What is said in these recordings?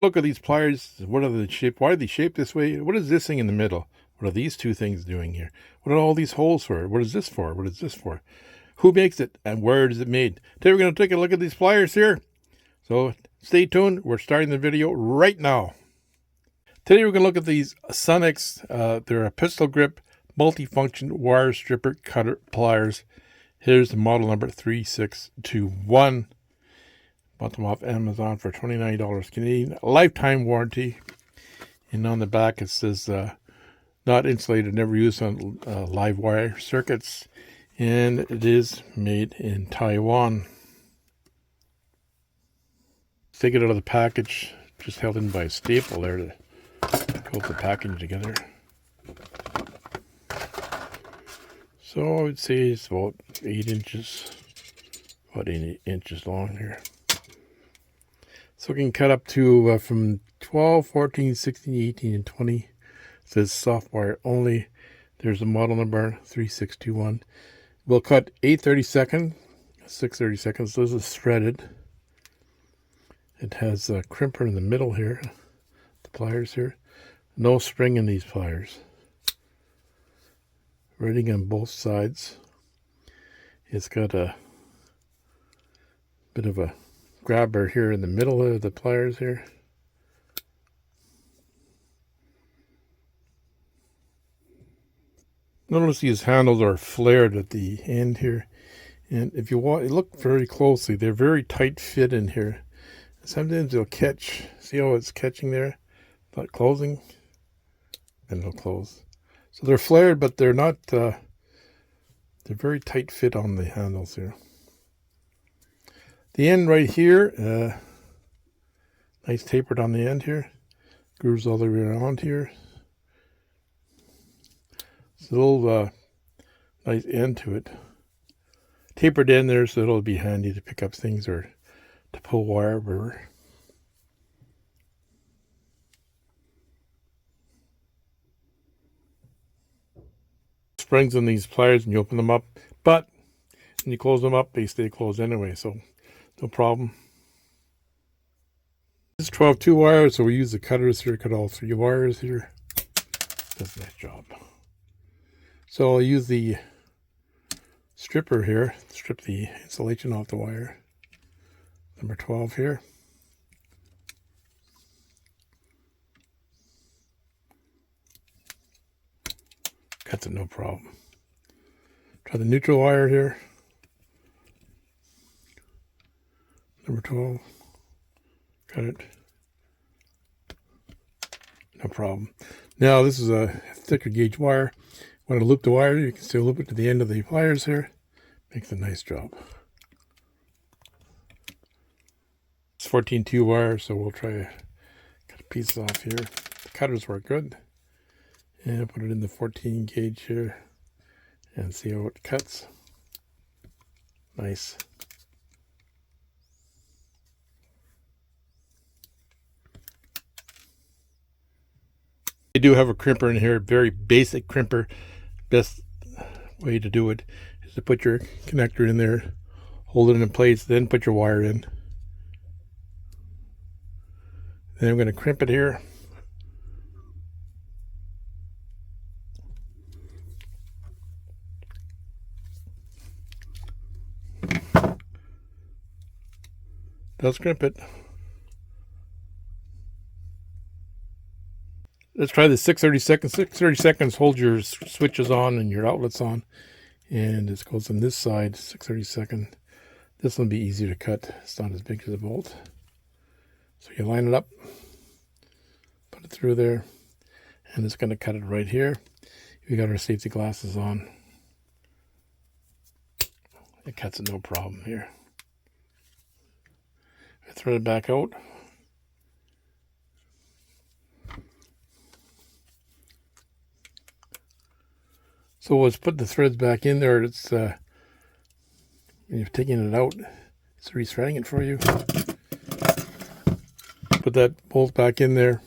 Look at these pliers. What are they shaped? Why are they shaped this way? What is this thing in the middle? What are these two things doing here? What are all these holes for? What is this for? What is this for? Who makes it and where is it made? Today we're going to take a look at these pliers here. So stay tuned. We're starting the video right now. Today we're going to look at these Sunex. They're a pistol grip multifunction wire stripper cutter pliers. Here's the model number 3621. Bought them off Amazon for $29 Canadian. Lifetime warranty. And on the back it says not insulated, never used on live wire circuits. And it is made in Taiwan. Take it out of the package. Just held in by a staple there to hold the packaging together. So I would say it's about 8 inches. About 8 inches long here. So we can cut up to from 12, 14, 16, 18, and 20. It says soft wire only. There's a model number 3621. We'll cut 8/32, 6/32. This is threaded. It has a crimper in the middle here. The pliers here. No spring in these pliers. Rating on both sides. It's got a bit of a grabber here in the middle of the pliers here. Notice these handles are flared at the end here, and if you look very closely, they're very tight fit in here. Sometimes they'll catch. See how it's catching there? Not closing, and they'll close. So they're flared, but they're not. They're very tight fit on the handles here. The end right here, nice tapered on the end here. Grooves all the way around here. It's a little nice end to it. Tapered end there, so it'll be handy to pick up things or to pull wire wherever. Springs on these pliers when you open them up, but when you close them up, they stay closed anyway, so no problem. This is 12-2 wire, so we use the cutters here, cut all 3 wires here. Does a nice job. So I'll use the stripper here, strip the insulation off the wire. Number 12 here. Cuts it no problem. Try the neutral wire here. Number 12. Cut it. No problem. Now this is a thicker gauge wire. Want to loop the wire, you can still loop it to the end of the pliers here. Makes a nice job. It's 14-2 wire, so we'll try to cut a piece off here. The cutters work good. And put it in the 14 gauge here and see how it cuts. Nice. I do have a crimper in here, very basic crimper. Best way to do it is to put your connector in there, hold it in place, then put your wire in. Then I'm going to crimp it here. Does crimp it. Let's try the 6/32. 6/32 hold your switches on and your outlets on. And this goes on this side, 6/32. This will be easier to cut. It's not as big as a bolt. So you line it up, put it through there, and it's going to cut it right here. We got our safety glasses on. It cuts it no problem here. I thread it back out. So let's put the threads back in there. It's when you're taking it out, it's rethreading it for you. Put that bolt back in there.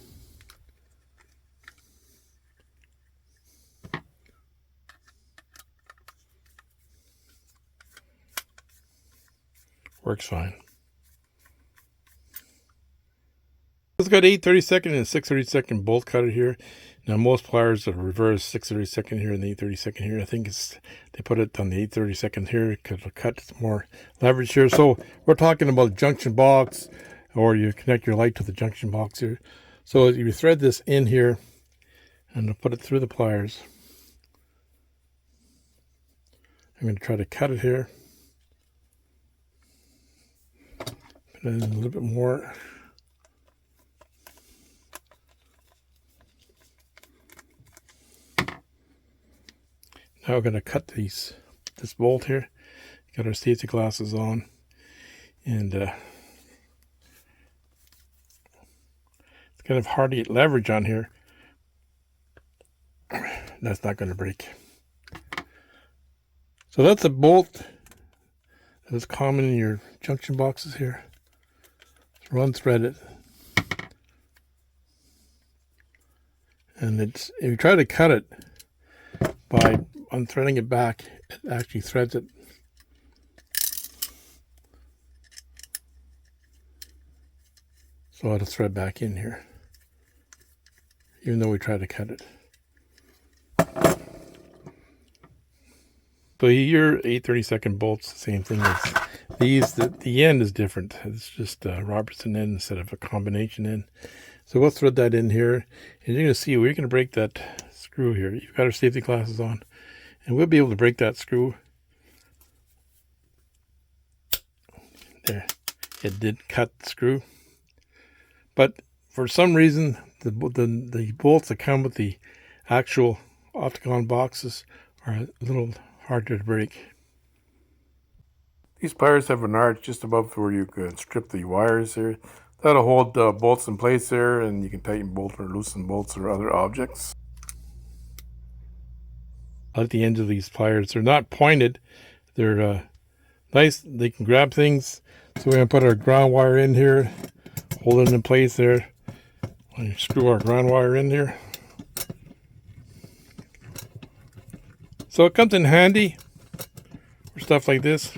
Works fine. It's got 8/32 and a 6/32 bolt cutter here. Now most pliers are reverse 6/32 here and the 8/32 here. I think they put it on the 8/32 here because it'll cut more leverage here. So we're talking about junction box, or you connect your light to the junction box here. So you thread this in here and put it through the pliers. I'm going to try to cut it here. Put it in a little bit more. Now we're going to cut this bolt here. Got our safety glasses on, and it's kind of hard to get leverage on here. That's not going to break. So that's a bolt that is common in your junction boxes here. It's unthreaded, and if you try to cut it by unthreading it back, it actually threads it. So it'll thread back in here, even though we try to cut it. So your 8/32 bolts, the same thing as these. The end is different. It's just a Robertson end instead of a combination end. So we'll thread that in here, and you're going to see we're going to break that screw here. You've got our safety glasses on, and we'll be able to break that screw. There, it did cut the screw, but for some reason the bolts that come with the actual octagon boxes are a little harder to break. These pliers have an arch just above where you can strip the wires here. That'll hold bolts in place there, and you can tighten bolts or loosen bolts or other objects. At the ends of these pliers, they're not pointed. They're nice. They can grab things. So we're going to put our ground wire in here, hold it in place there. And screw our ground wire in here. So it comes in handy for stuff like this.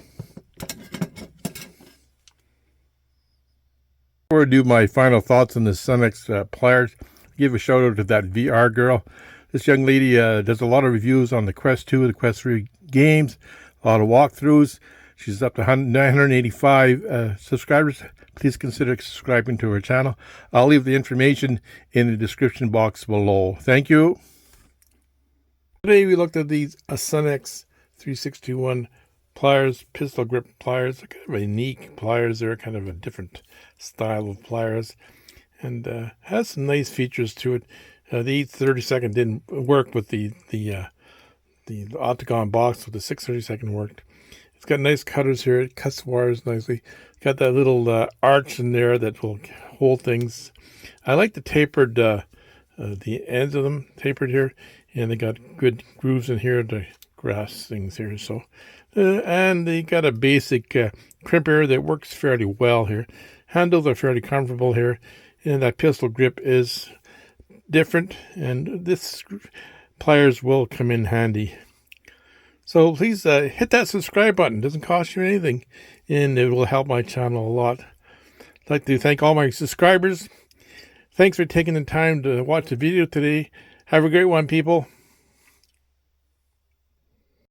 Before I do my final thoughts on the Sunex pliers, give a shout out to that VR girl. This young lady does a lot of reviews on the Quest 2 and the Quest 3 games, a lot of walkthroughs. She's up to 985 subscribers. Please consider subscribing to her channel. I'll leave the information in the description box below. Thank you. Today we looked at these Sunex 3621 pliers, pistol grip pliers. They're kind of unique pliers. They're kind of a different style of pliers, and has some nice features to it. The 8/32 didn't work with the octagon box, with the 6/32 worked. It's got nice cutters here. It cuts wires nicely. Got that little arch in there that will hold things. I like the tapered, the ends of them tapered here, and they got good grooves in here to grasp things here. So, and they got a basic crimper that works fairly well here. Handles are fairly comfortable here, and that pistol grip is different, and this pliers will come in handy. So please hit that subscribe button. It doesn't cost you anything, and it will help my channel a lot. I'd like to thank all my subscribers. Thanks for taking the time to watch the video today. Have a great one, people.